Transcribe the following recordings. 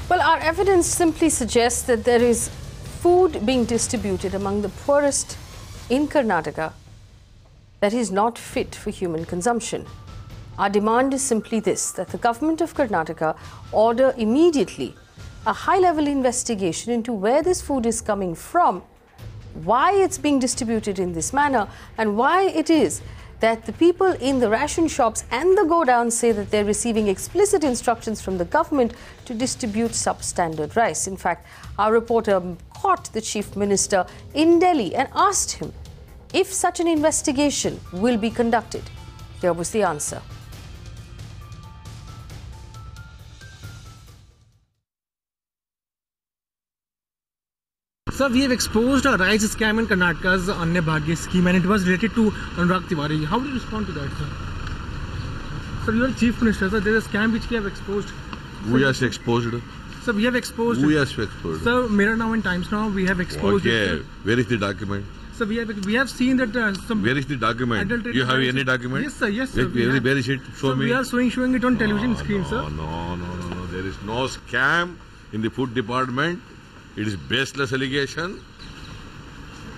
Well, our evidence simply suggests that there is food being distributed among the poorest in Karnataka that is not fit for human consumption. Our demand is simply this, that the government of Karnataka order immediately a high-level investigation into where this food is coming from, why it's being distributed in this manner, and why it is that the people in the ration shops and the godowns say that they're receiving explicit instructions from the government to distribute substandard rice. In fact, our reporter caught the Chief Minister in Delhi and asked him if such an investigation will be conducted. Here was the answer. Sir, we have exposed a rice scam in Karnataka's Anya Bhagya scheme, and it was related to Anurag Tiwari. How do you respond to that, sir? Sir, you are Chief Minister, sir. There is a scam which we have exposed. Who has exposed? Sir, we have exposed. Who has exposed? Sir, Mirror Now and Times Now, we have exposed. Okay, where is the document? Sir, we have seen that some. Where is the document? Do you have any document? Yes, sir. Yes, sir. Where is it? Show me. We are showing it on television screen, sir. No. There is no scam in the food department. It is baseless allegation.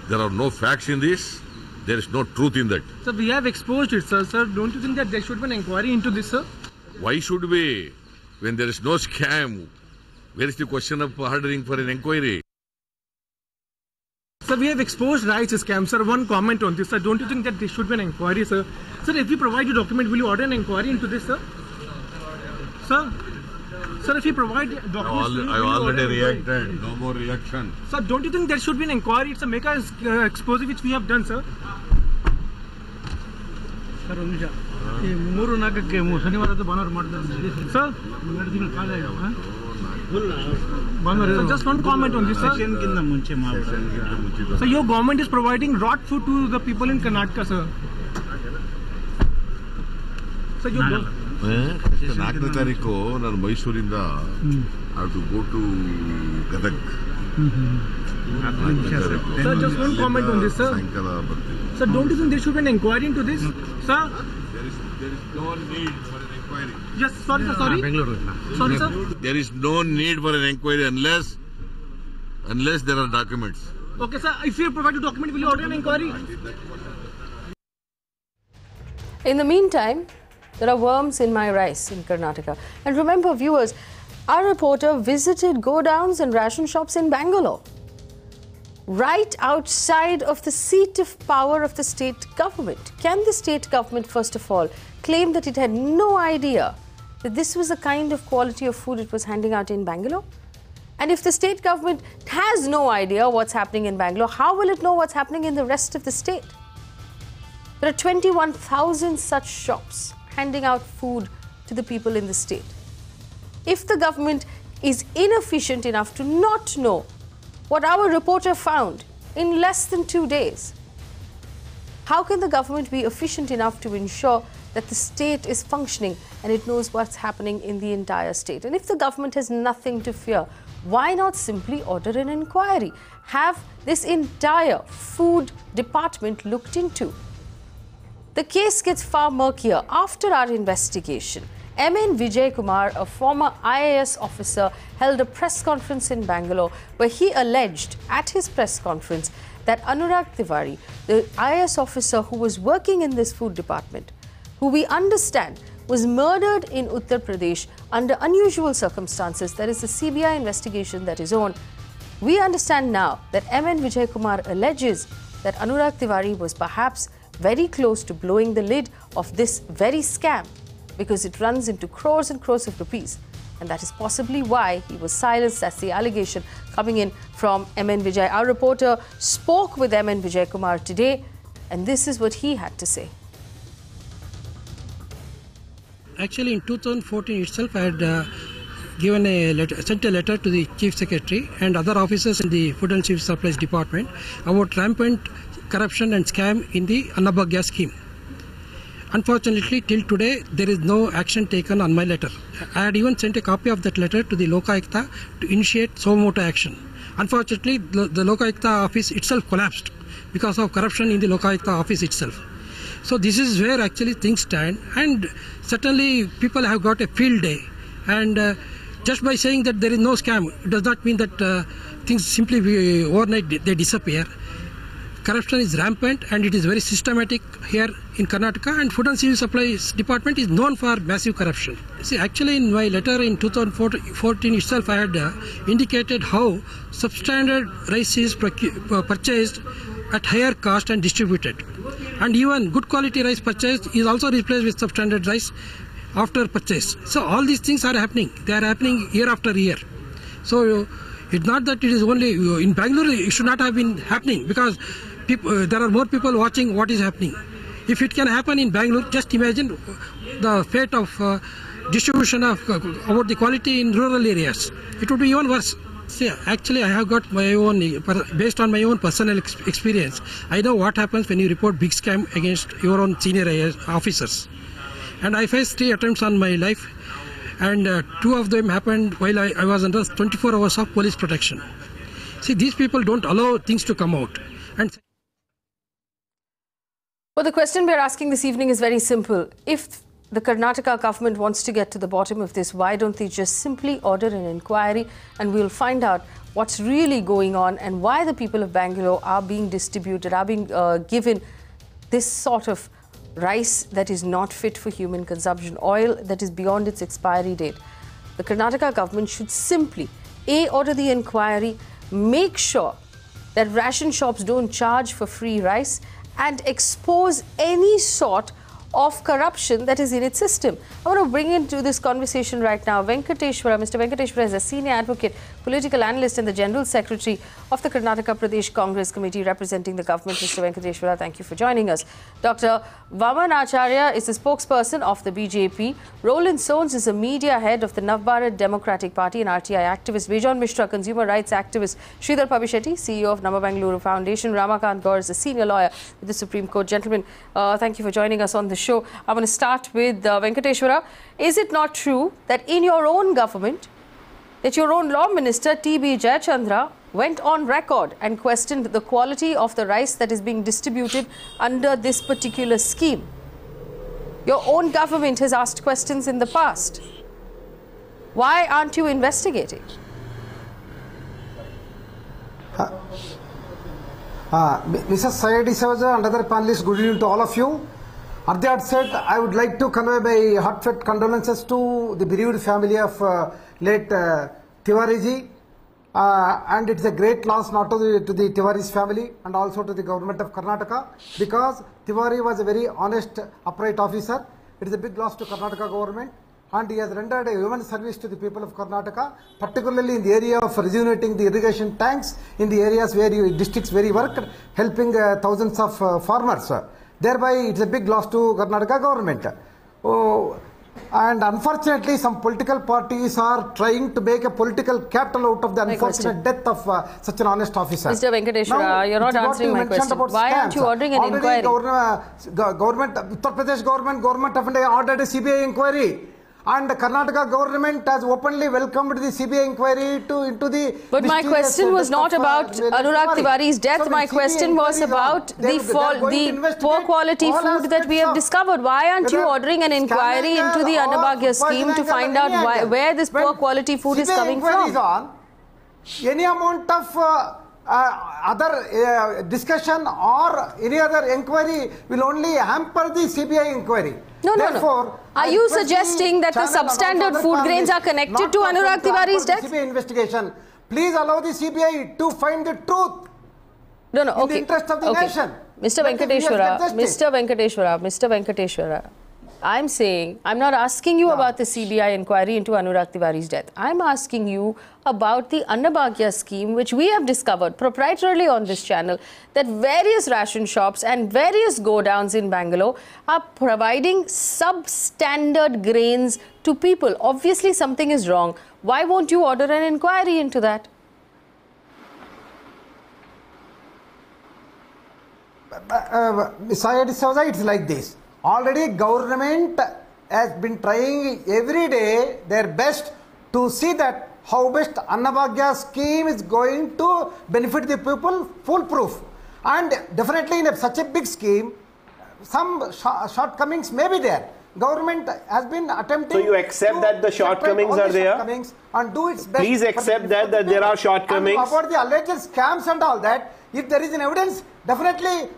There are no facts in this. There is no truth in that. Sir, we have exposed it, sir. Sir, don't you think that there should be an inquiry into this, sir? Why should we? When there is no scam, where is the question of ordering for an inquiry? Sir, we have exposed rice scam, sir. One comment on this, sir. Don't you think that there should be an inquiry, sir? Sir, if we provide you document, will you order an inquiry into this, sir? Sir, if you provide documents... I already reacted. No more reaction. Sir, don't you think there should be an inquiry? It's a mega expose which we have done, sir. Sir, just one comment on this, sir. So your government is providing rot food to the people in Karnataka, sir. So your ನಾಲ್ಕನೇ ತಾರೀಕು ನಾನು ಮೈಸೂರಿಂದ I have to go to Gadag. Sir, just one comment on this, sir. Sir, don't you think there should be an inquiry into this? Sir? There is no need for an inquiry. Yes, sorry, sir, sorry. Sorry, sir. There is no need for an inquiry unless there are documents. Okay, sir. If you provide a document, will you order an inquiry? In the meantime, there are worms in my rice in Karnataka. And remember, viewers, our reporter visited godowns and ration shops in Bangalore, right outside of the seat of power of the state government. Can the state government, first of all, claim that it had no idea that this was the kind of quality of food it was handing out in Bangalore? And if the state government has no idea what's happening in Bangalore, how will it know what's happening in the rest of the state? There are 21,000 such shops handing out food to the people in the state. If the government is inefficient enough to not know what our reporter found in less than 2 days, how can the government be efficient enough to ensure that the state is functioning and it knows what's happening in the entire state? And if the government has nothing to fear, why not simply order an inquiry? Have this entire food department looked into? The case gets far murkier after our investigation. VijayaKumar, a former IAS officer, held a press conference in Bangalore where he alleged at his press conference that Anurag Tiwari, the IAS officer who was working in this food department, who we understand was murdered in Uttar Pradesh under unusual circumstances. There is a CBI investigation that is on. We understand now that VijayaKumar alleges that Anurag Tiwari was perhaps very close to blowing the lid of this very scam because it runs into crores and crores of rupees. And that is possibly why he was silenced. That's the allegation coming in from Vijay. Our reporter spoke with VijayaKumar today, and this is what he had to say. Actually, in 2014 itself, I had sent a letter to the Chief Secretary and other officers in the Food and Civil Supplies Department about rampant corruption and scam in the Anna Bhagya scheme. Unfortunately, till today, there is no action taken on my letter. I had even sent a copy of that letter to the Lokayukta to initiate suo motu action. Unfortunately, the Lokayukta office itself collapsed because of corruption in the Lokayukta office itself. So this is where actually things stand, and certainly people have got a field day, and just by saying that there is no scam, it does not mean that things simply overnight they disappear. Corruption is rampant and it is very systematic here in Karnataka, and Food and Civil Supplies Department is known for massive corruption. See, actually in my letter in 2014 itself, I had indicated how substandard rice is purchased at higher cost and distributed. And even good quality rice purchased is also replaced with substandard rice after purchase. So all these things are happening. They are happening year after year. So it's not that it is only in Bangalore, it should not have been happening, because there are more people watching what is happening. If it can happen in Bangalore, just imagine the fate of distribution of about the quality in rural areas. It would be even worse. See, actually I have got my own, based on my own personal experience, I know what happens when you report big scam against your own senior IAS officers. And I faced 3 attempts on my life, and 2 of them happened while I was under 24 hours of police protection. See, these people don't allow things to come out. And well, the question we are asking this evening is very simple. If the Karnataka government wants to get to the bottom of this, why don't they just simply order an inquiry and we'll find out what's really going on and why the people of Bangalore are being distributed, are being given this sort of rice that is not fit for human consumption, oil that is beyond its expiry date. The Karnataka government should simply order the inquiry, make sure that ration shops don't charge for free rice, and expose any sort of corruption that is in its system. I want to bring into this conversation right now Venkateshwar. Mr. Venkateshwar is a senior advocate, political analyst and the General Secretary of the Karnataka Pradesh Congress Committee representing the government. Mr. Venkateshwar, thank you for joining us. Dr. Vaman Acharya is the spokesperson of the BJP. Rowland Soans is a media head of the Navbharat Democratic Party and RTI activist. Bejon Misra, consumer rights activist. Sridhar Pabbishetty, CEO of Namma Bengaluru Foundation. Ramakanth Gaur is a senior lawyer with the Supreme Court. Gentlemen, thank you for joining us on the show. I'm going to start with Venkateshwara. Is it not true that in your own government, that your own law minister, T.B. Jayachandra, went on record and questioned the quality of the rice that is being distributed under this particular scheme? Your own government has asked questions in the past. Why aren't you investigating? Mrs. Sayedi Savaja and other panelists, good evening to all of you. At the outset, I would like to convey my heartfelt condolences to the bereaved family of late Tiwari ji. And it's a great loss not to the Tiwari's family and also to the government of Karnataka, because Tiwari was a very honest, upright officer. It is a big loss to Karnataka government, and he has rendered a human service to the people of Karnataka, particularly in the area of rejuvenating the irrigation tanks in the areas where districts where he worked, helping thousands of farmers. Thereby, it's a big loss to Karnataka government. And unfortunately, some political parties are trying to make a political capital out of the unfortunate death of such an honest officer. Mr. Venkateshwara, you're not answering my question. Why aren't you ordering an inquiry? Government, Uttar Pradesh government of India ordered a CBI inquiry. And the Karnataka government has openly welcomed the CBI inquiry into the... But my question was not about Anurag Tiwari's death. So my question was about the poor quality food that we have discovered. Why aren't you ordering an inquiry into the Annabhagya scheme to find out where this poor quality food is coming from? Any amount of other discussion or any other inquiry will only hamper the CBI inquiry. No. Are you suggesting that the substandard food grains are connected to Anurag Tiwari's death? CBI investigation. Please allow the CBI to find the truth. Okay. In the interest of the nation. Mr. Venkateshwara, I'm saying, I'm not asking you about the CBI inquiry into Anurag Tiwari's death. I'm asking you about the Annabhagya scheme, which we have discovered proprietarily on this channel, that various ration shops and various go-downs in Bangalore are providing substandard grains to people. Obviously, something is wrong. Why won't you order an inquiry into that? It's like this. Already government has been trying every day their best to see that how best Annabhagya scheme is going to benefit the people foolproof. And definitely in such a big scheme, some shortcomings may be there. government has been attempting. So you accept that the shortcomings are there? And do its best. Please accept that there are shortcomings. And about the alleged scams and all that, if there is an evidence, definitely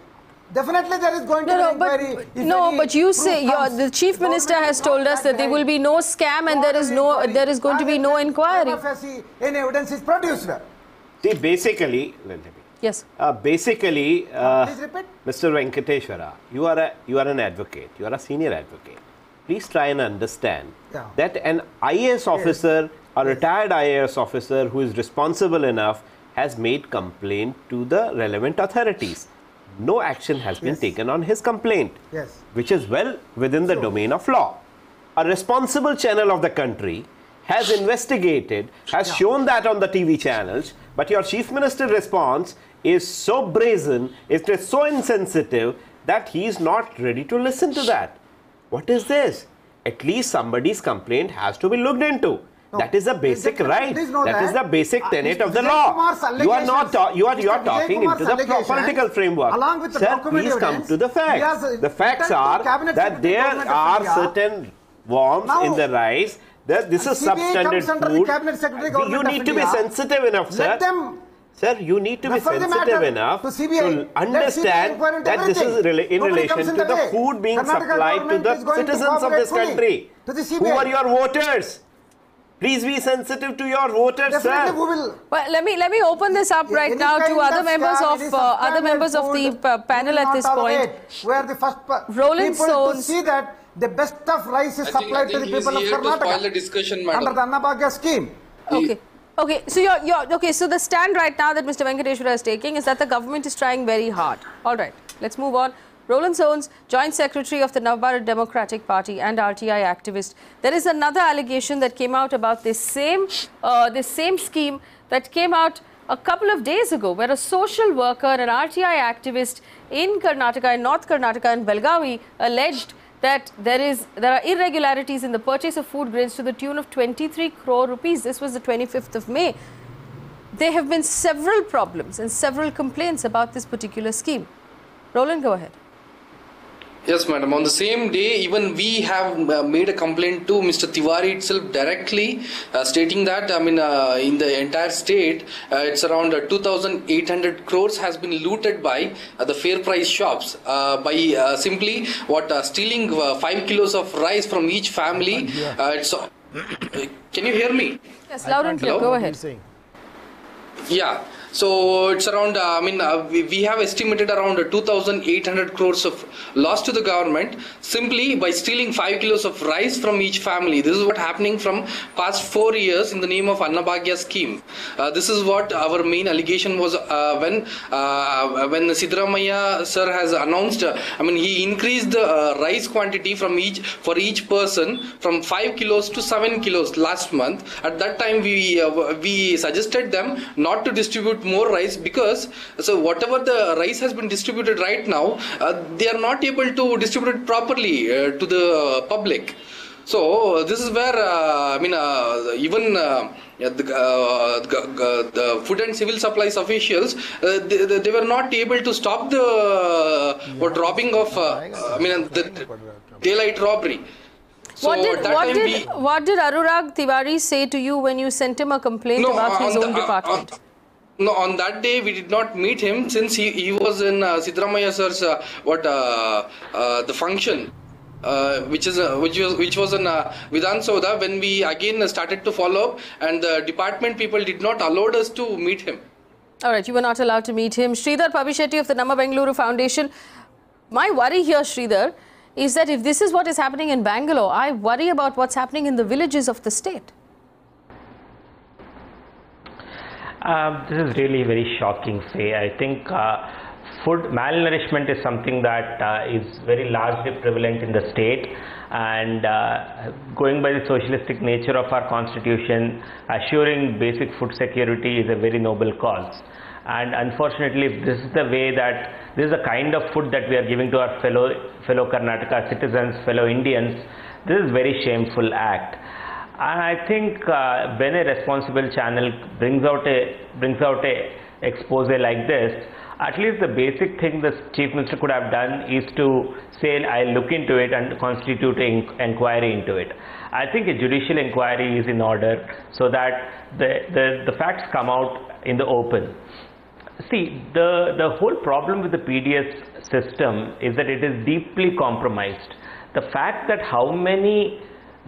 there is going to be inquiry. But you say the Chief Minister has told us that there will be no scam and there is going to be no inquiry. Any evidence is produced. See, basically, yes. Basically, please repeat. Mr. Venkateshwar, you are an advocate. You are a senior advocate. Please try and understand that an IAS officer, a retired IAS officer who is responsible enough, has made complaint to the relevant authorities. No action has been taken on his complaint, which is well within the domain of law. A responsible channel of the country has investigated, has shown that on the TV channels, but your Chief Minister's response is so brazen, it is so insensitive that he is not ready to listen to that. What is this? At least somebody's complaint has to be looked into. No, that is the basic right. That is the basic tenet of the law. You are not. You are talking into the political framework. Sir, please come to the facts. The facts are that there are certain worms in the rice. That this is substandard food. You need to be sensitive enough, sir. Sir, you need to be sensitive enough to understand that this is in relation to the food being supplied to the citizens of this country. Who are your voters? Please be sensitive to your voters, sir. Well, let me open this up right now to other members of the panel at this point. Where the first Rowland Soans to see that the best of rice is supplied to the people of Karnataka the discussion, madam. under the Anna Bhagya scheme. Okay. So so the stand right now that Mr. Venkateshwar is taking is that the government is trying very hard. All right, let's move on. Rowland Soans, Joint Secretary of the Navbharat Democratic Party and RTI activist. There is another allegation that came out about this same scheme that came out a couple of days ago, where a social worker, an RTI activist in Karnataka, in North Karnataka and Belgavi, alleged that there are irregularities in the purchase of food grains to the tune of 23 crore rupees. This was the 25th of May. There have been several problems and several complaints about this particular scheme. Rowland, go ahead. Yes, madam. On the same day, even we have made a complaint to Mr. Tiwari itself directly, stating that, in the entire state, it's around 2,800 crores has been looted by the fair price shops by simply stealing 5 kilos of rice from each family. Can you hear me? Yes, loud and clear. Go ahead. Yeah. So it's around, we have estimated around 2,800 crores of loss to the government simply by stealing 5 kilos of rice from each family. This is what happening from past 4 years in the name of Anna Bhagya scheme. This is what our main allegation was when Sridhar sir has announced, he increased the rice quantity for each person from 5 kilos to 7 kilos last month. At that time we suggested them not to distribute more rice because whatever the rice has been distributed right now, they are not able to distribute it properly to the public. So this is where even the food and civil supplies officials they were not able to stop the dropping of the daylight robbery. So what did Anurag Tiwari say to you when you sent him a complaint about his own department? No, on that day we did not meet him since he was in Sridhar sir's the function, which was in Vidhan Soda, when we again started to follow up, and the department people did not allow us to meet him. All right, you were not allowed to meet him. Sridhar Pabbishetty of the Namma Bengaluru Foundation. My worry here, Sridhar, is that if this is what is happening in Bangalore, I worry about what's happening in the villages of the state. This is really very shocking, say. I think food malnourishment is something that is very largely prevalent in the state, and going by the socialistic nature of our constitution, assuring basic food security is a very noble cause. And unfortunately, if this is the way that this is the kind of food that we are giving to our fellow Karnataka citizens, fellow Indians, this is a very shameful act. And I think when a responsible channel brings out a expose like this, at least the basic thing the Chief Minister could have done is to say, I'll look into it and constitute an inquiry into it. I think a judicial inquiry is in order so that the facts come out in the open. See, the whole problem with the PDS system is that it is deeply compromised. The fact that how many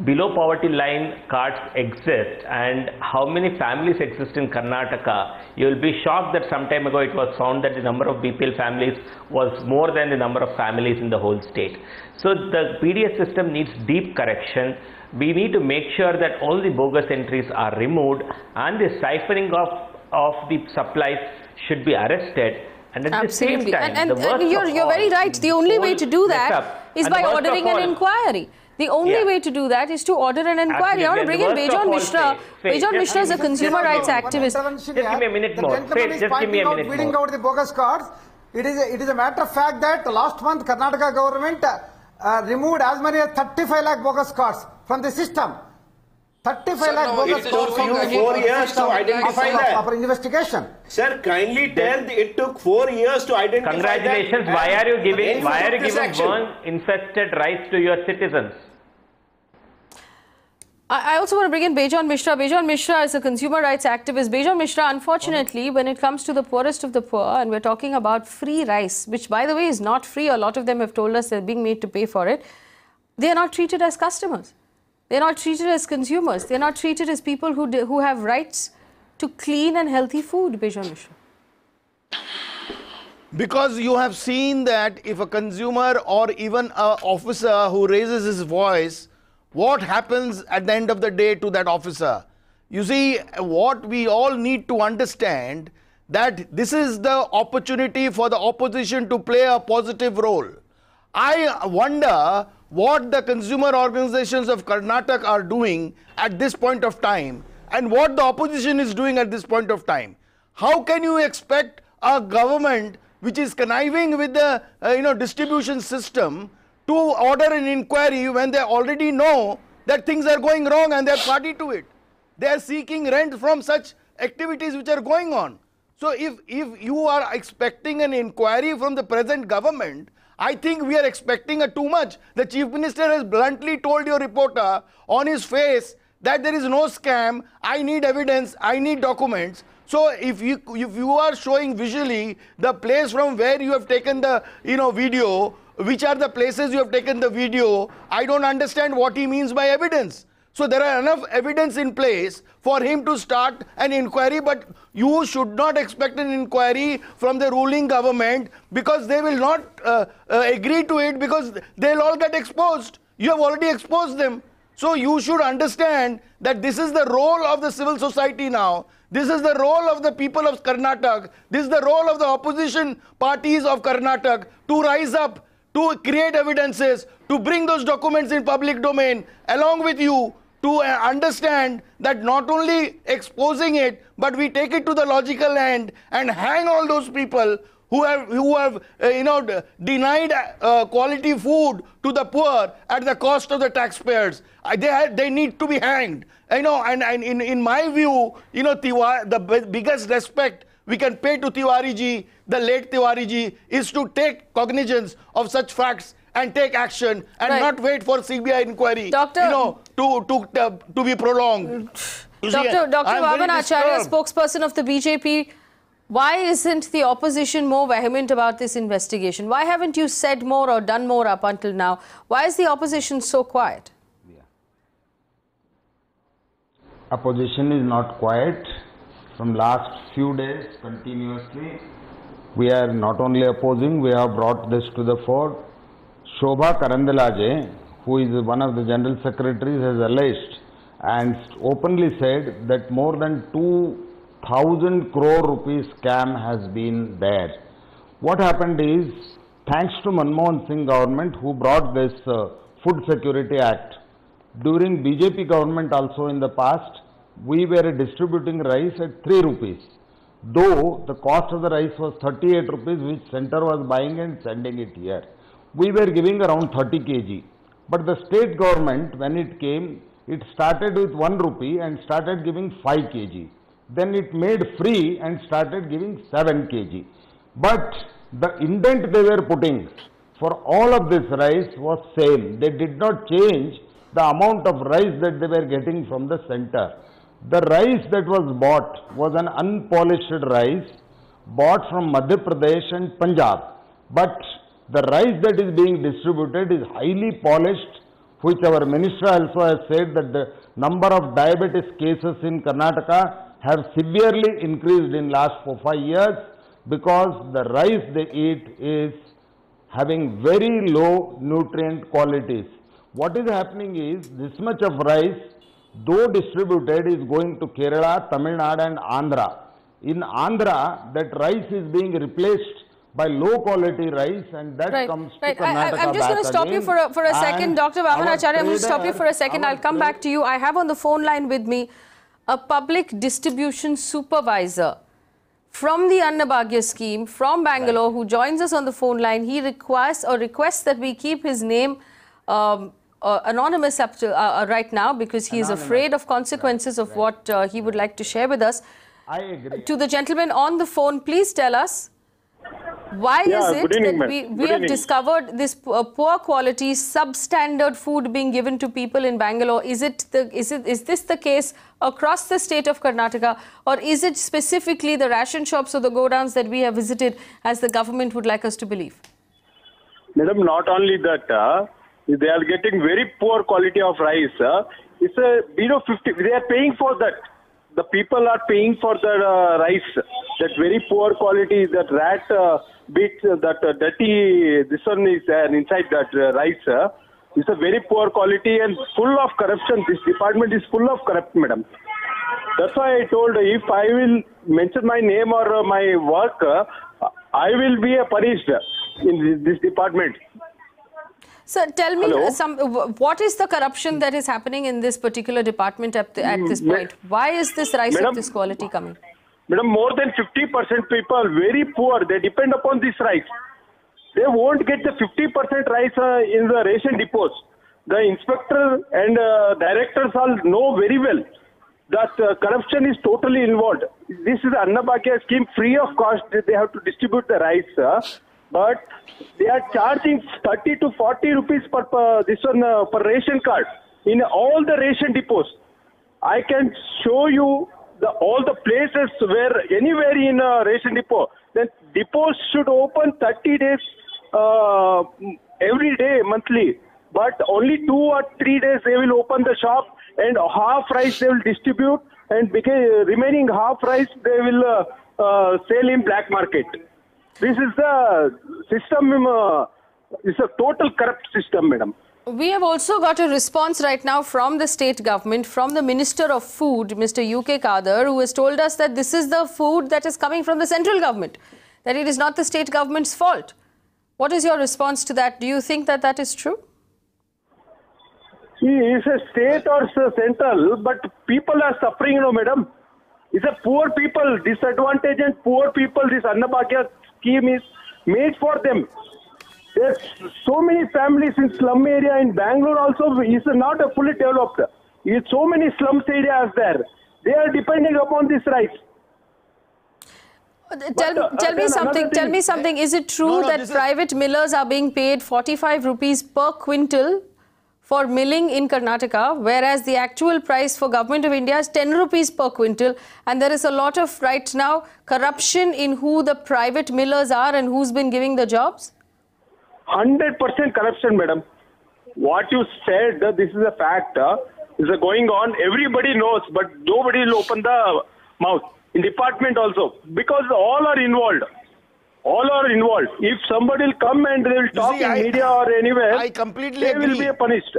below poverty line cards exist and how many families exist in Karnataka, you will be shocked that some time ago it was found that the number of BPL families was more than the number of families in the whole state. So the PDS system needs deep correction. We need to make sure that all the bogus entries are removed and the siphoning of the supplies should be arrested. And at the same time, and you're very right. The only way to do that is by ordering an inquiry. The only way to do that is to order an inquiry. I want to bring in Bejon Misra. Bejon Misra is a consumer rights activist. Just give me a minute more. Just give me a minute more. Weeding out the bogus cards. It is a matter of fact that last month Karnataka government removed as many as 35 lakh bogus cards from the system. 35 lakh bogus cards. It took you 4 years to identify that. Proper investigation. Sir, kindly tell it took 4 years to identify Congratulations. that. Why are you giving worm-infested rice to your citizens? I also want to bring in Bejon Misra. Bejon Misra is a consumer rights activist. Bejon Misra, unfortunately, when it comes to the poorest of the poor, and we're talking about free rice, which by the way is not free, a lot of them have told us they're being made to pay for it, they are not treated as customers. They're not treated as consumers. They're not treated as people who have rights to clean and healthy food, Bejon Misra. Because you have seen that if a consumer or even an officer who raises his voice, what happens at the end of the day to that officer? You see, what we all need to understand that this is the opportunity for the opposition to play a positive role. I wonder what the consumer organizations of Karnataka are doing at this point of time and what the opposition is doing at this point of time. How can you expect a government which is conniving with the distribution system to order an inquiry when they already know that things are going wrong and they are party to it? They are seeking rent from such activities which are going on. So if you are expecting an inquiry from the present government, I think we are expecting too much. The Chief Minister has bluntly told your reporter on his face that there is no scam, I need evidence, I need documents. So if you are showing visually the place from where you have taken the video, which are the places you have taken the video, I don't understand what he means by evidence. So there are enough evidence in place for him to start an inquiry, but you should not expect an inquiry from the ruling government because they will not agree to it because they'll all get exposed. You have already exposed them. So you should understand that this is the role of the civil society now. This is the role of the people of Karnataka. This is the role of the opposition parties of Karnataka to rise up, to create evidences, to bring those documents in public domain along with you, to understand that not only exposing it, but we take it to the logical end and hang all those people who have denied quality food to the poor at the cost of the taxpayers. They need to be hanged. And in my view, the biggest respect we can pay to Tiwari ji, the late Tiwari ji, is to take cognizance of such facts and take action and not wait for CBI inquiry to be prolonged. Dr. Vaman Acharya, spokesperson of the BJP, why isn't the opposition more vehement about this investigation? Why haven't you said more or done more up until now? Why is the opposition so quiet? Opposition is not quiet. From last few days continuously, we are not only opposing, we have brought this to the fore. Shobha Karandalaje, who is one of the General Secretaries, has alleged and openly said that more than 2,000 crore rupees scam has been there. What happened is, thanks to Manmohan Singh government who brought this Food Security Act, during BJP government also in the past, we were distributing rice at 3 rupees. Though the cost of the rice was 38 rupees, which center was buying and sending it here. We were giving around 30 kg. But the state government, when it came, it started with 1 rupee and started giving 5 kg. then it made free and started giving 7 kg. But the indent they were putting for all of this rice was same. They did not change the amount of rice that they were getting from the center. The rice that was bought was an unpolished rice bought from Madhya Pradesh and Punjab. But the rice that is being distributed is highly polished, which our minister also has said that the number of diabetes cases in Karnataka have severely increased in last 4-5 years because the rice they eat is having very low nutrient qualities. What is happening is this much of rice, though distributed, is going to Kerala, Tamil Nadu and Andhra. In Andhra, that rice is being replaced by low quality rice, and that comes to Karnataka. I'm just going to stop you for a second. Dr. Vaman Acharya, I'm going to stop you for a second. I'll come back to you. I have on the phone line with me a public distribution supervisor from the Annabhagya scheme from Bangalore who joins us on the phone line. He requests that we keep his name anonymous up to right now because he is afraid of consequences of what he would like to share with us. I agree. To the gentleman on the phone, please tell us, why is it that we have discovered this poor quality, substandard food being given to people in Bangalore? Is this the case across the state of Karnataka, or is it specifically the ration shops or the godowns that we have visited, as the government would like us to believe? Madam, not only that, they are getting very poor quality of rice. It's a 50. They are paying for that. The people are paying for the rice. That very poor quality, that rat bit, that dirty, this one is inside that rice. It's a very poor quality and full of corruption. This department is full of corruption, madam. That's why I told, if I will mention my name or my work, I will be punished in this department. Sir, tell me what is the corruption that is happening in this particular department at this point? Why is this rice of this quality coming? Madam, more than 50% people, very poor, they depend upon this rice. They won't get the 50% rice in the ration depots. The inspector and directors all know very well that corruption is totally involved. This is Annabhagya scheme, free of cost. They have to distribute the rice. But they are charging 30 to 40 rupees per ration card in all the ration depots. I can show you all the places where anywhere in a ration depot, then depots should open 30 days every day, monthly. But only 2 or 3 days they will open the shop and half rice they will distribute, and remaining half rice they will sell in black market. This is the system, it's a total corrupt system, madam. We have also got a response right now from the state government, from the Minister of Food, Mr. UK Kadir, who has told us that this is the food that is coming from the central government, that it is not the state government's fault. What is your response to that? Do you think that that is true? It's a state or central, but people are suffering, madam. It's a poor people, disadvantaged and poor people. This Annabhagya scheme is made for them. There's so many families in slum area in Bangalore also is not fully developed. There's so many slums areas there. They are depending upon this rice. Tell me something. Is it true that private millers are being paid 45 rupees per quintal for milling in Karnataka, whereas the actual price for Government of India is 10 rupees per quintal, and there is a lot of right now corruption in who the private millers are and who's been giving the jobs? 100% corruption, madam. What you said, this is a fact. This is going on. Everybody knows, but nobody will open the mouth. In department also, because all are involved. All are involved. If somebody will come and they will talk in media or anywhere, I completely agree. Will be punished.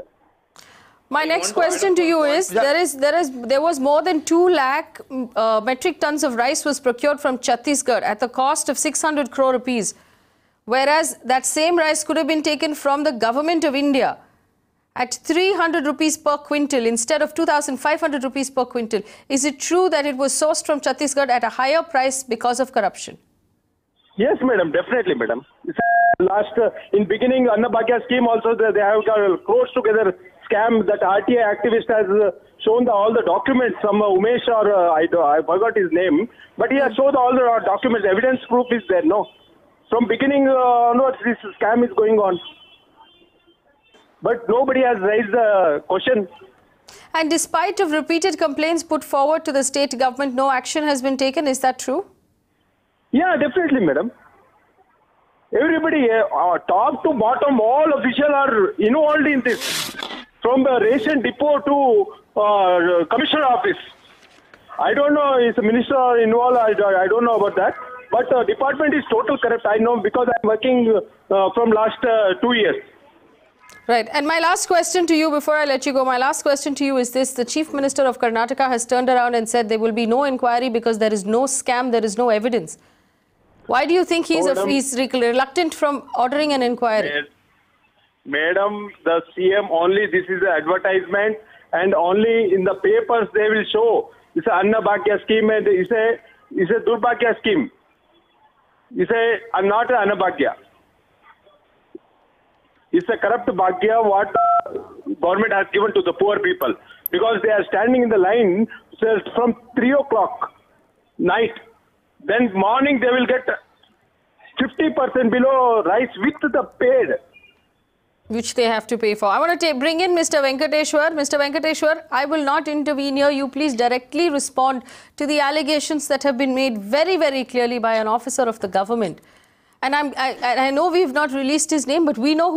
My next question to you is, there was more than 2 lakh metric tons of rice was procured from Chhattisgarh at the cost of 600 crore rupees. Whereas that same rice could have been taken from the Government of India at 300 rupees per quintal instead of 2,500 rupees per quintal. Is it true that it was sourced from Chhattisgarh at a higher price because of corruption? Yes, madam, definitely, madam. In beginning, Annabhagya scheme also, they have got crores together scam that RTI activist has shown all the documents. Some Umesh or I forgot his name, but he has shown all the documents. Evidence proof is there. No, from beginning onwards, this scam is going on, but nobody has raised the question. And despite of repeated complaints put forward to the state government, no action has been taken. Is that true? Yeah, definitely, madam. Everybody, top to bottom, all officials are involved in this. From the ration depot to commissioner office. I don't know if the minister involved, I don't know about that. But the department is total corrupt. I know because I'm working from last 2 years. Right. And my last question to you before I let you go, my last question to you is this. The Chief Minister of Karnataka has turned around and said there will be no inquiry because there is no scam, there is no evidence. Why do you think he's reluctant from ordering an inquiry? Madam, the CM only, this is an advertisement and only in the papers they will show. It's an Anna Bhagya scheme and it's a Durbhagya scheme. Not an Anna Bhagya. It's a corrupt Bhagya what government has given to the poor people. Because they are standing in the line from 3 o'clock night. Then morning they will get 50% below rice with the paid. Which they have to pay for. I want to bring in Mr. Venkateshwar. Mr. Venkateshwar, I will not intervene here. You please directly respond to the allegations that have been made very, very clearly by an officer of the government. And I know we've not released his name, but we know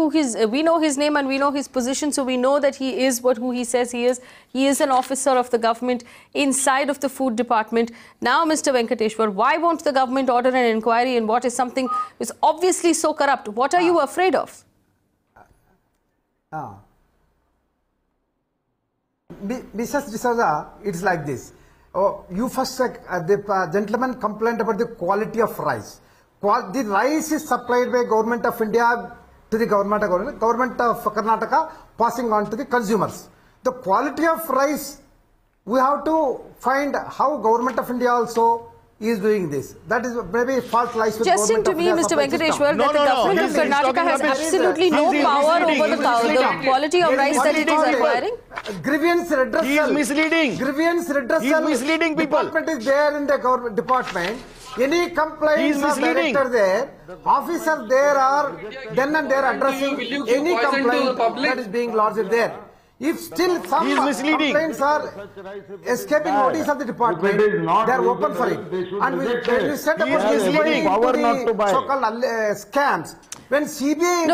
we know his name and we know his position, so we know that he is who he says he is. He is an officer of the government inside of the food department. Now, Mr. Venkateshwar, why won't the government order an inquiry in what is something which is obviously so corrupt? What are you afraid of? Mrs. D'Souza, it's like this. You first the gentleman complained about the quality of rice. The rice is supplied by Government of India to the Government of Karnataka, passing on to the consumers. The quality of rice, we have to find how Government of India also is doing this. That is maybe fault lies with Suggesting to me, Mr. Venkateshwar, that the government of Karnataka has absolutely no power over the quality of rice that it is acquiring. Grievance redressal. He is misleading. Grievance redressal. He is misleading people. Department is there in the government department. Any complaints or director there, officer there are then and there addressing any complaint that is being lodged there. If still some complaints are escaping notice of the department, they are open for it. And when we set up the so-called scams, when CBI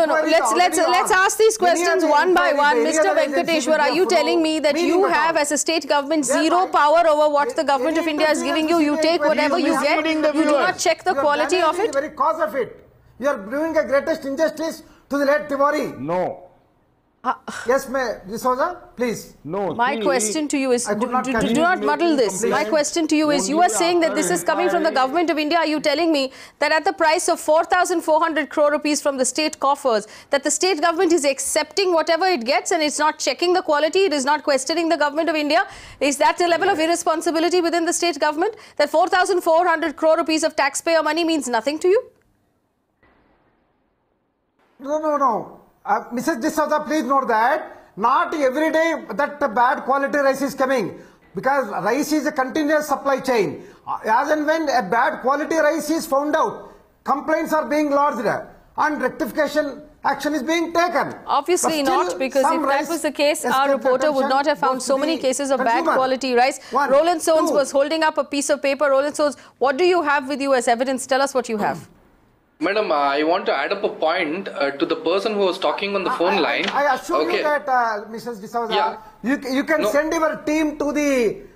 let's ask these questions one by one. Mr. Venkateshwar, are you telling me that you have, as a state government, zero power over what the government of India is giving you? You take whatever you get, you do not check the quality of it? The very cause of it. You are doing a greatest injustice to the late Tiwari. No. Yes, D'Souza, please. No. My question to you is, do not muddle this. My question to you is, you are saying that this is coming from the government of India. Are you telling me that at the price of 4,400 crore rupees from the state coffers, that the state government is accepting whatever it gets and it's not checking the quality, it is not questioning the government of India? Is that the level of irresponsibility within the state government? That 4,400 crore rupees of taxpayer money means nothing to you? No. Mrs. D'Souza, please note that not every day that bad quality rice is coming, because rice is a continuous supply chain. As and when a bad quality rice is found out, complaints are being lodged and rectification action is being taken. Obviously not, because if that was the case, our reporter would not have found so many cases of bad quality rice. Rowland Soans was holding up a piece of paper. Rowland Soans, what do you have with you as evidence? Tell us what you have. Madam, I want to add up a point to the person who was talking on the phone line. I assure you that, Mrs. D'Souza, you can send your team to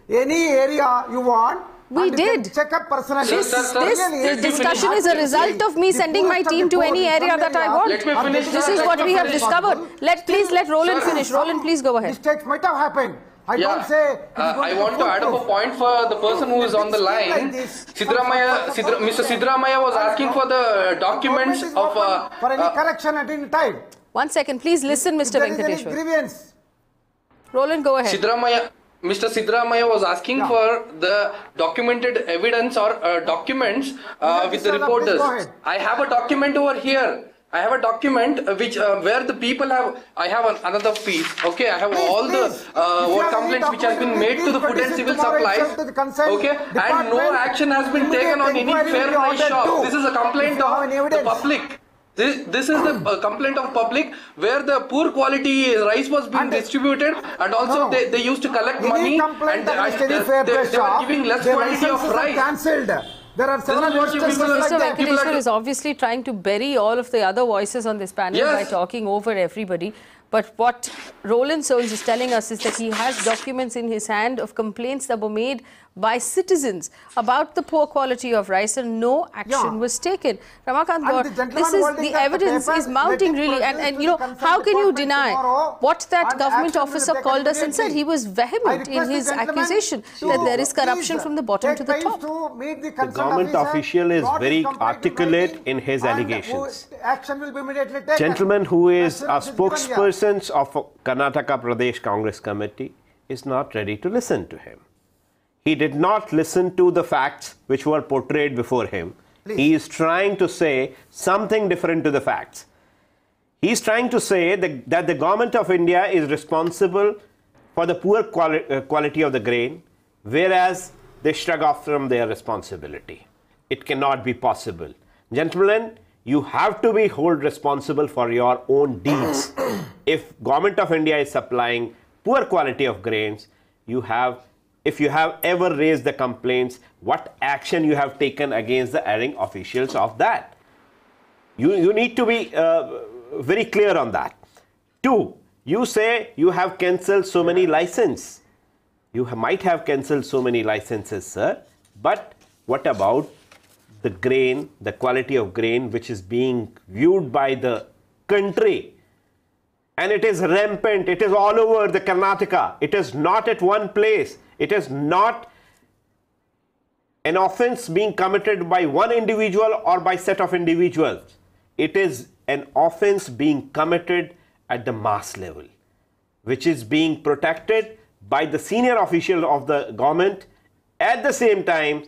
any area you want. We did. Check up personally. This discussion is a result of me sending my team to any area that I want. Let me finish. This is what we have discovered. Please let Rowland finish. Rowland, please go ahead. Mistakes might have happened. Don't say. I want to add up a point for the person who is on the line. Mr. Sidramaya was asking for the documents of... for any correction at any time. 1 second, please listen, Mr. Venkateshwar. Grievance. Rowland, go ahead. Mr. Sidramaya was asking for the documented evidence or documents with the reporters. I have a document over here. I have a document which where the people have. I have another piece. Okay, I have all the what complaints which has been made to the food and civil supplies. Okay, and no action has been taken on any fair price shop. This is a complaint of the public. This is the complaint of public where the poor quality rice was being distributed, and also they used to collect money and they were giving less quantity of rice. There are several Mr. Venkateshwar is obviously trying to bury all of the other voices on this panel by talking over everybody. But what Rowland Soans is telling us is that he has documents in his hand of complaints that were made by citizens about the poor quality of rice and no action was taken. Ramakanth Gaur, this is the evidence is mounting really, and you know, how can you deny what that government officer called us and said? He was vehement in his accusation that there is corruption from the bottom to the top. The government official is very articulate in his allegations. Gentleman who is a spokesperson of Karnataka Pradesh Congress Committee is not ready to listen to him. He did not listen to the facts which were portrayed before him. He is trying to say something different to the facts. He is trying to say that the government of India is responsible for the poor quality of the grain, whereas they shrug off from their responsibility. It cannot be possible. Gentlemen, you have to be held responsible for your own deeds. If government of India is supplying poor quality of grains, if you have ever raised the complaints, what action you have taken against the erring officials of that? You need to be very clear on that. 2, you say you have cancelled so many licenses. You might have cancelled so many licenses, sir, but what about the grain, the quality of grain which is being viewed by the country? And it is rampant, it is all over the Karnataka. It is not at one place. It is not an offense being committed by one individual or by set of individuals. It is an offense being committed at the mass level, which is being protected by the senior official of the government. At the same time,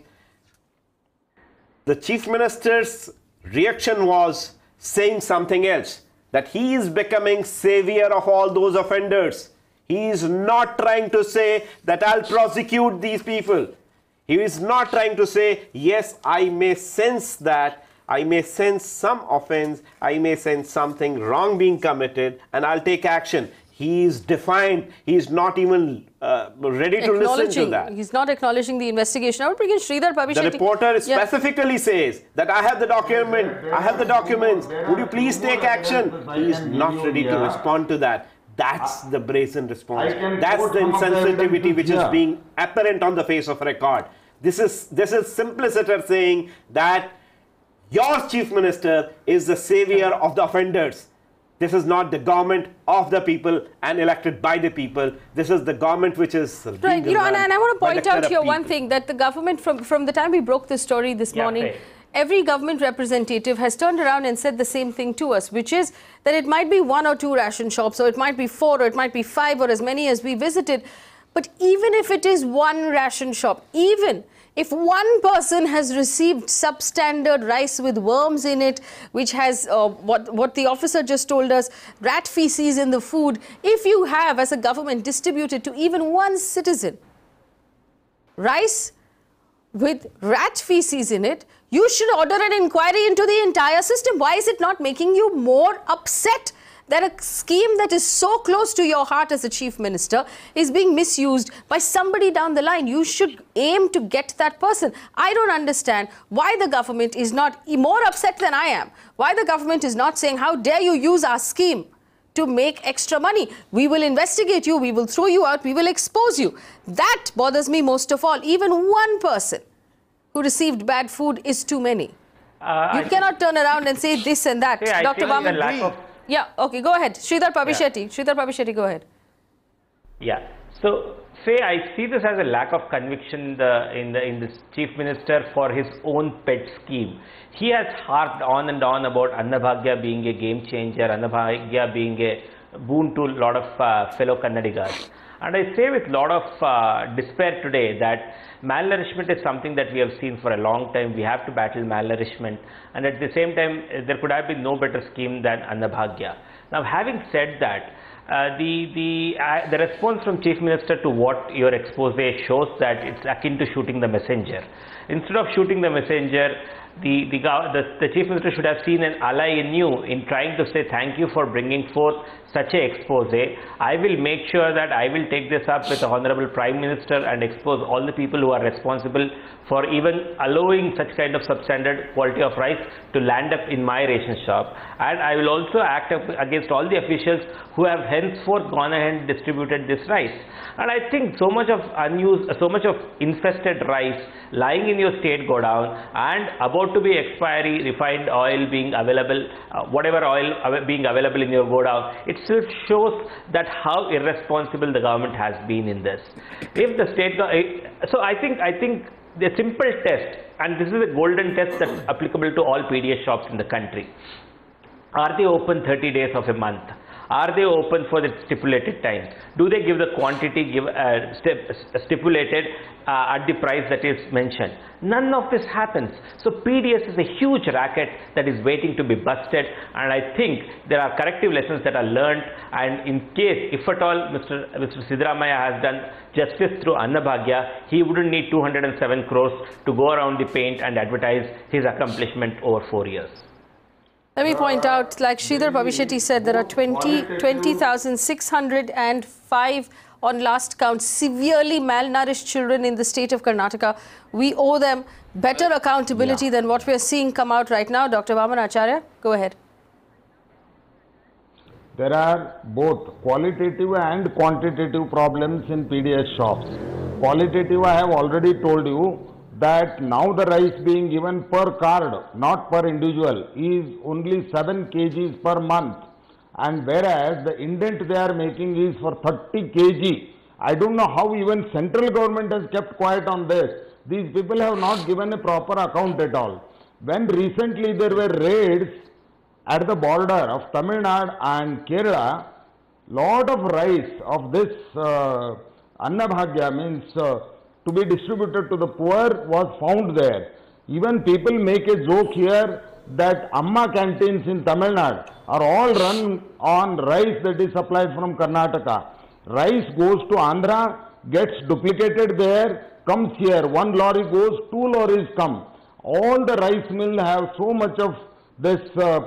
the Chief Minister's reaction was saying something else, that he is becoming savior of all those offenders. He is not trying to say that I'll prosecute these people. He is not trying to say, yes, I may sense that, I may sense some offense, I may sense something wrong being committed, and I'll take action. He is defiant. He is not even ready to listen to that. He's not acknowledging the investigation. I would bring in Sridhar Pabbishetty. The reporter specifically says that I have the document, I have the documents. Would you please take action? He is not ready to respond to that. That's the brazen response. That's the insensitivity which is being apparent on the face of record. This is simpliciter saying that your chief minister is the savior of the offenders. This is not the government of the people and elected by the people. This is the government which is right. You know, and I want to point out here one thing, that the government, from the time we broke this story this morning, every government representative has turned around and said the same thing to us, which is that it might be 1 or 2 ration shops, or it might be 4, or it might be 5, or as many as we visited. But even if it is 1 ration shop, even if one person has received substandard rice with worms in it, which has what the officer just told us, rat feces in the food, if you have as a government distributed to even one citizen rice with rat feces in it, you should order an inquiry into the entire system. Why is it not making you more upset that a scheme that is so close to your heart as a chief minister is being misused by somebody down the line? You should aim to get that person. I don't understand why the government is not more upset than I am. Why the government is not saying, how dare you use our scheme to make extra money? We will investigate you, we will throw you out, we will expose you. That bothers me most of all. Even one person who received bad food is too many. You cannot turn around and say this and that. Dr. Vaman. Yeah, okay, go ahead. Sridhar Pabbishetty. Sridhar Pabbishetty, go ahead. Yeah, so I see this as a lack of conviction in this chief minister for his own pet scheme. He has harped on and on about Annabhagya being a game changer, Annabhagya being a boon to a lot of fellow Kannadigas. And I say with a lot of despair today that malnourishment is something that we have seen for a long time. We have to battle malnourishment, and at the same time there could have been no better scheme than Annabhagya. Now, having said that, the response from Chief Minister to what your expose shows that it's akin to shooting the messenger. Instead of shooting the messenger, the Chief Minister should have seen an ally in you in trying to say thank you for bringing forth such a expose. I will make sure that I will take this up with the Honorable Prime Minister and expose all the people who are responsible for even allowing such kind of substandard quality of rice to land up in my ration shop. And I will also act up against all the officials who have henceforth gone ahead and distributed this rice. And I think so much of unused, so much of infested rice lying in your state godown and about to be expiry refined oil being available, whatever oil being available in your godown, it still shows that how irresponsible the government has been in this. If the state, so I think the simple test, and this is a golden test that's applicable to all PDS shops in the country. Are they open 30 days of a month? Are they open for the stipulated time? Do they give the quantity stipulated at the price that is mentioned? None of this happens. So PDS is a huge racket that is waiting to be busted, and I think there are corrective lessons that are learned, and in case, if at all, Mr. Siddaramaiah has done justice through Annabhagya, he wouldn't need 207 crores to go around the paint and advertise his accomplishment over 4 years. Let me point out, like Sridhar Pabbishetty said, there are 20,605 on last count severely malnourished children in the state of Karnataka. We owe them better accountability than what we are seeing come out right now. Dr. Vaman Acharya, go ahead. There are both qualitative and quantitative problems in PDS shops. Qualitative, I have already told you that now the rice being given per card, not per individual, is only 7 kgs per month, and whereas the indent they are making is for 30 kg. I don't know how even central government has kept quiet on this. These people have not given a proper account at all. When recently there were raids at the border of Tamil Nadu and Kerala, lot of rice of this Annabhagya, means to be distributed to the poor, was found there. Even people make a joke here that Amma canteens in Tamil Nadu are all run on rice that is supplied from Karnataka. Rice goes to Andhra, gets duplicated there, comes here. 1 lorry goes, 2 lorries come. All the rice mills have so much of this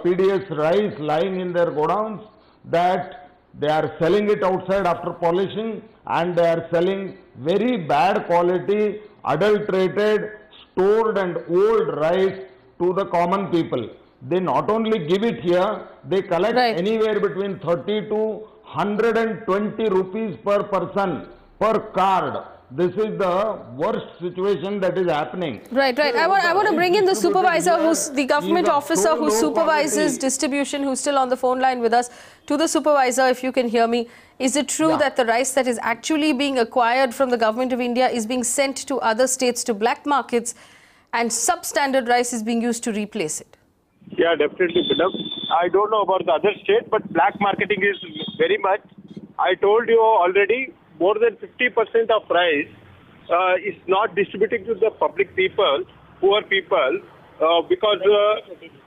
PDS rice lying in their godowns that they are selling it outside after polishing, and they are selling very bad quality, adulterated, stored and old rice to the common people. They not only give it here, they collect anywhere between 30 to 120 rupees per person per card. This is the worst situation that is happening. Right. I want to bring in the supervisor, who's the government officer who supervises distribution, who's still on the phone line with us. To the supervisor, if you can hear me, is it true that the rice that is actually being acquired from the government of India is being sent to other states, to black markets, and substandard rice is being used to replace it? Yeah, definitely, madam. I don't know about the other state, but black marketing is very much. I told you already, more than 50% of rice is not distributing to the public people, poor people, because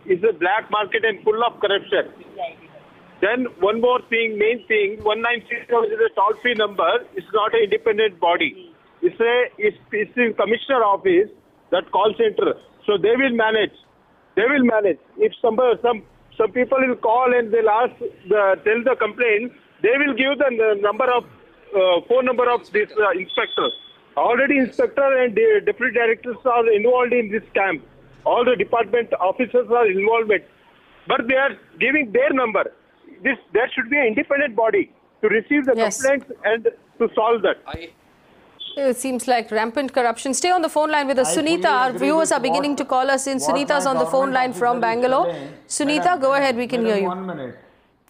it's a black market and full of corruption. Then one more thing, main thing, 1960 is a toll-free number. It's not an independent body. It's a commissioner office, that call center. So they will manage. They will manage. If some people will call and they'll ask, tell the complaint, they will give the number of phone number of this inspector. Already inspector and deputy directors are involved in this camp. All the department officers are involved, but they are giving their number. There should be an independent body to receive the complaints and to solve that. It seems like rampant corruption. Stay on the phone line with us. Sunita, our viewers are beginning to call us in. Sunita's on the phone line from Bangalore. Sunita, go ahead. We can hear you. 1 minute.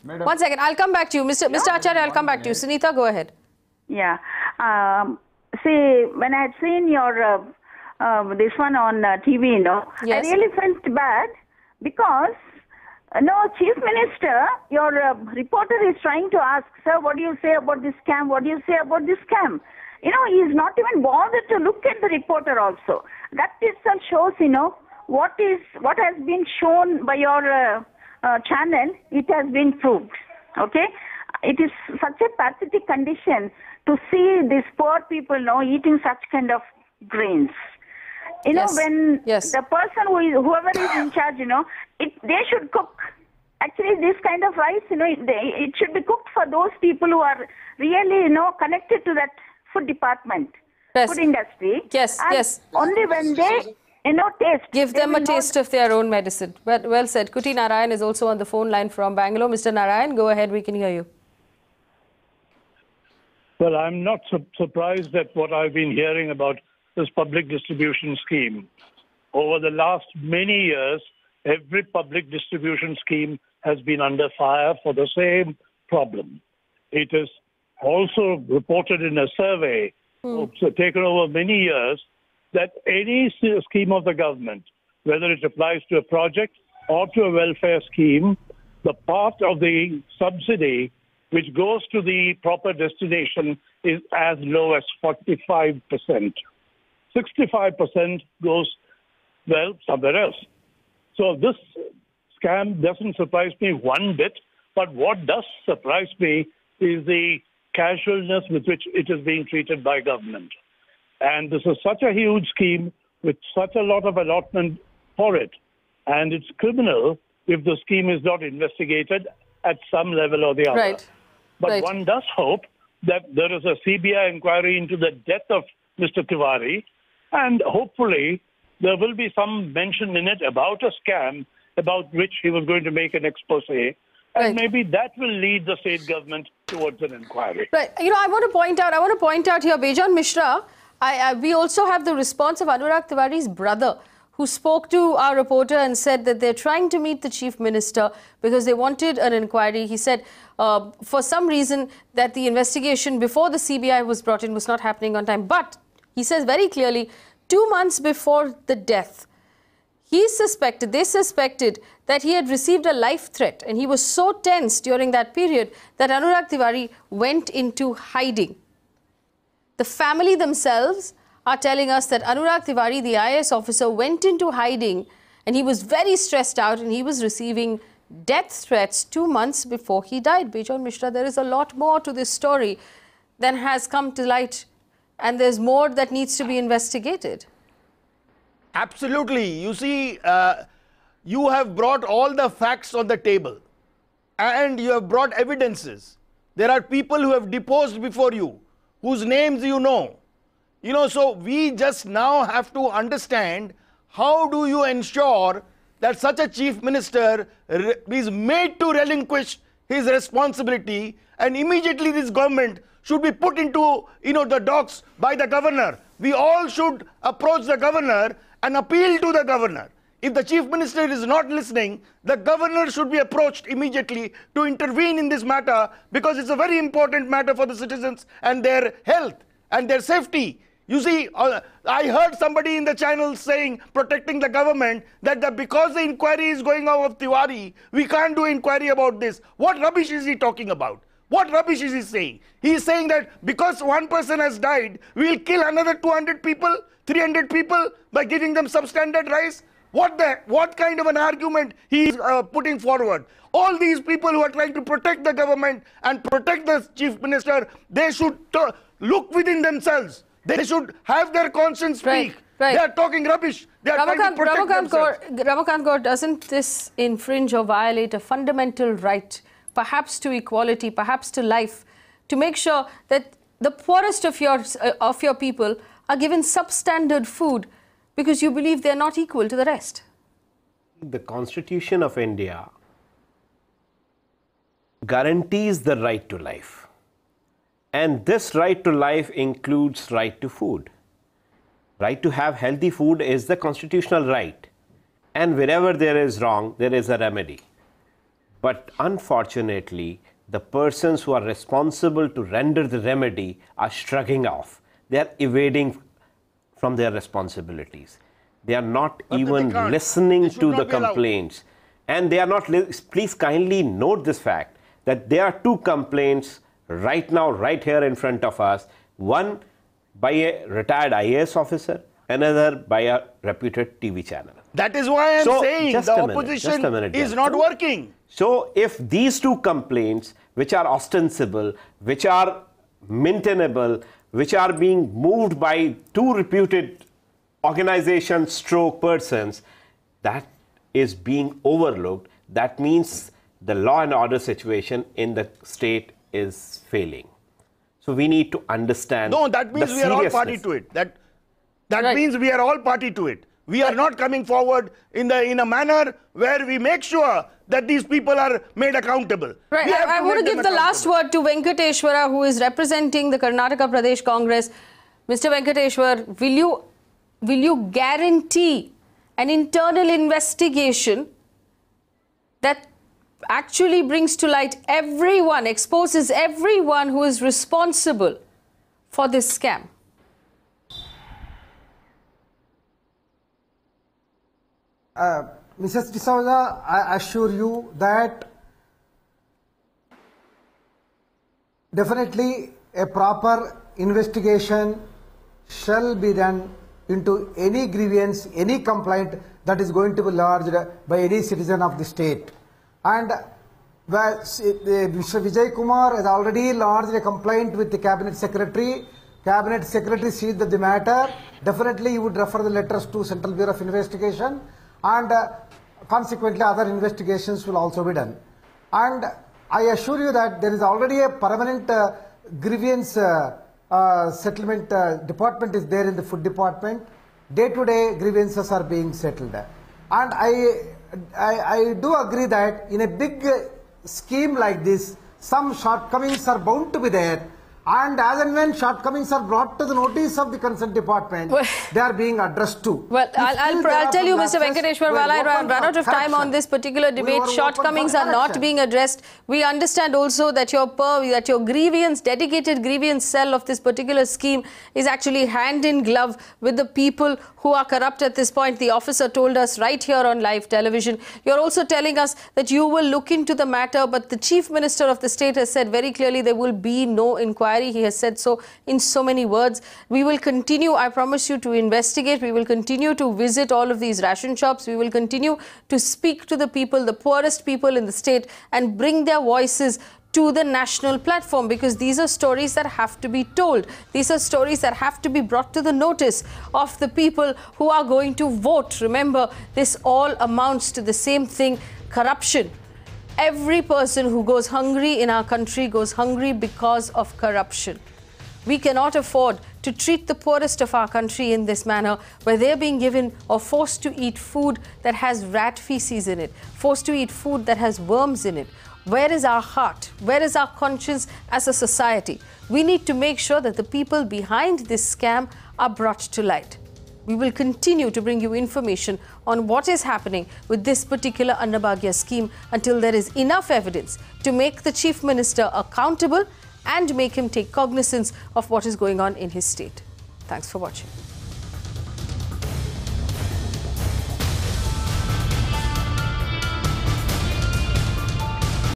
Madam. 1 second. I'll come back to you. Mr. Acharya, I'll come back to you. Sunita, go ahead. Yeah. See, when I had seen your this one on TV, I really felt bad because No, Chief Minister, your reporter is trying to ask, sir, what do you say about this scam? What do you say about this scam? You know, he is not even bothered to look at the reporter also. That itself shows, you know, what has been shown by your channel, it has been proved. Okay? It is such a pathetic condition to see these poor people now eating such kind of grains. You know, when the person whoever is in charge, you know, they should cook. Actually, this kind of rice, you know, it should be cooked for those people who are really, you know, connected to that food department, food industry. And only when they, you know, taste. Give them a taste of their own medicine. Well said. Kuti Narayan is also on the phone line from Bangalore. Mr. Narayan, go ahead. We can hear you. Well, I'm not surprised at what I've been hearing about this public distribution scheme. Over the last many years, every public distribution scheme has been under fire for the same problem. It is also reported in a survey taken over many years that any scheme of the government, whether it applies to a project or to a welfare scheme, the part of the subsidy which goes to the proper destination is as low as 45%. 65% goes, well, somewhere else. So this scam doesn't surprise me one bit, but what does surprise me is the casualness with which it is being treated by government. And this is such a huge scheme with such a lot of allotment for it. And it's criminal if the scheme is not investigated at some level or the other. But one does hope that there is a CBI inquiry into the death of Mr. Tiwari, and hopefully there will be some mention in it about a scam about which he was going to make an expose, and maybe that will lead the state government towards an inquiry. You know, I want to point out here, Bejon Misra, we also have the response of Anurag Tiwari's brother, who spoke to our reporter and said that they're trying to meet the Chief Minister because they wanted an inquiry. He said for some reason that the investigation before the CBI was brought in was not happening on time. But he says very clearly, 2 months before the death, they suspected that he had received a life threat, and he was so tense during that period that Anurag Tiwari went into hiding. The family themselves are telling us that Anurag Tiwari, the IAS officer, went into hiding, and he was very stressed out, and he was receiving death threats 2 months before he died. Bejon Misra, there is a lot more to this story than has come to light, and there's more that needs to be investigated. Absolutely. You see, you have brought all the facts on the table, and you have brought evidences. There are people who have deposed before you, whose names you know. You know, so we just now have to understand, how do you ensure that such a chief minister is made to relinquish his responsibility, and immediately this government should be put into, you know, the docks by the governor. We all should approach the governor and appeal to the governor. If the chief minister is not listening, the governor should be approached immediately to intervene in this matter, because it's a very important matter for the citizens and their health and their safety. You see, I heard somebody in the channel saying, protecting the government, that because the inquiry is going on of Tiwari, we can't do inquiry about this. What rubbish is he talking about? What rubbish is he saying? He is saying that because one person has died, we will kill another 200 people, 300 people by giving them substandard rice? What kind of an argument he is putting forward? All these people who are trying to protect the government and protect the chief minister, they should look within themselves. They should have their conscience speak. They are talking rubbish. They are trying to protect themselves. Ramakanth Gaur, doesn't this infringe or violate a fundamental right, perhaps to equality, perhaps to life, to make sure that the poorest of your people are given substandard food because you believe they're not equal to the rest? The Constitution of India guarantees the right to life. And this right to life includes right to food. Right to have healthy food is the constitutional right. And wherever there is wrong, there is a remedy. But unfortunately, the persons who are responsible to render the remedy are shrugging off. They are evading from their responsibilities. They are not even listening to the complaints. And they are not, please kindly note this fact, that there are two complaints right now, right here in front of us. One by a retired IAS officer, another by a reputed TV channel. That is why I'm saying the opposition is not working. So if these two complaints, which are ostensible, which are maintainable, which are being moved by two reputed organizations stroke persons, that is being overlooked, that means the law and order situation in the state is failing. So we need to understand. No, that means we are all party to it. That means we are all party to it. We are not coming forward in a manner where we make sure that these people are made accountable. Right. I want to give the last word to Venkateshwara, who is representing the Karnataka Pradesh Congress. Mr. Venkateshwar, will you guarantee an internal investigation that actually brings to light everyone, exposes everyone who is responsible for this scam? Mrs. D'Souza, I assure you that definitely a proper investigation shall be done into any grievance, any complaint that is going to be lodged by any citizen of the state. And Mr. VijayaKumar has already lodged a complaint with the Cabinet Secretary. Cabinet Secretary sees the matter. Definitely he would refer the letters to Central Bureau of Investigation, and consequently other investigations will also be done. And I assure you that there is already a permanent grievance settlement department is there in the food department. Day-to-day grievances are being settled. And I do agree that in a big scheme like this, some shortcomings are bound to be there. And as and when shortcomings are brought to the notice of the concerned department, they are being addressed too. Well, I'll tell you, Mr. Venkateshwar, while I run out of time on this particular debate, shortcomings are not being addressed. We understand also that your grievance, dedicated grievance cell of this particular scheme is actually hand in glove with the people who are corrupt at this point. The officer told us right here on live television. You're also telling us that you will look into the matter, but the Chief Minister of the state has said very clearly there will be no inquiry. He has said so in so many words. We will continue, I promise you, to investigate. We will continue to visit all of these ration shops. We will continue to speak to the people, the poorest people in the state, and bring their voices to the national platform, because these are stories that have to be told. These are stories that have to be brought to the notice of the people who are going to vote. Remember, this all amounts to the same thing: corruption. Every person who goes hungry in our country goes hungry because of corruption. We cannot afford to treat the poorest of our country in this manner, where they're being given or forced to eat food that has rat feces in it, forced to eat food that has worms in it. Where is our heart? Where is our conscience as a society? We need to make sure that the people behind this scam are brought to light. We will continue to bring you information on what is happening with this particular Annabhagya scheme until there is enough evidence to make the Chief Minister accountable and make him take cognizance of what is going on in his state. Thanks for watching.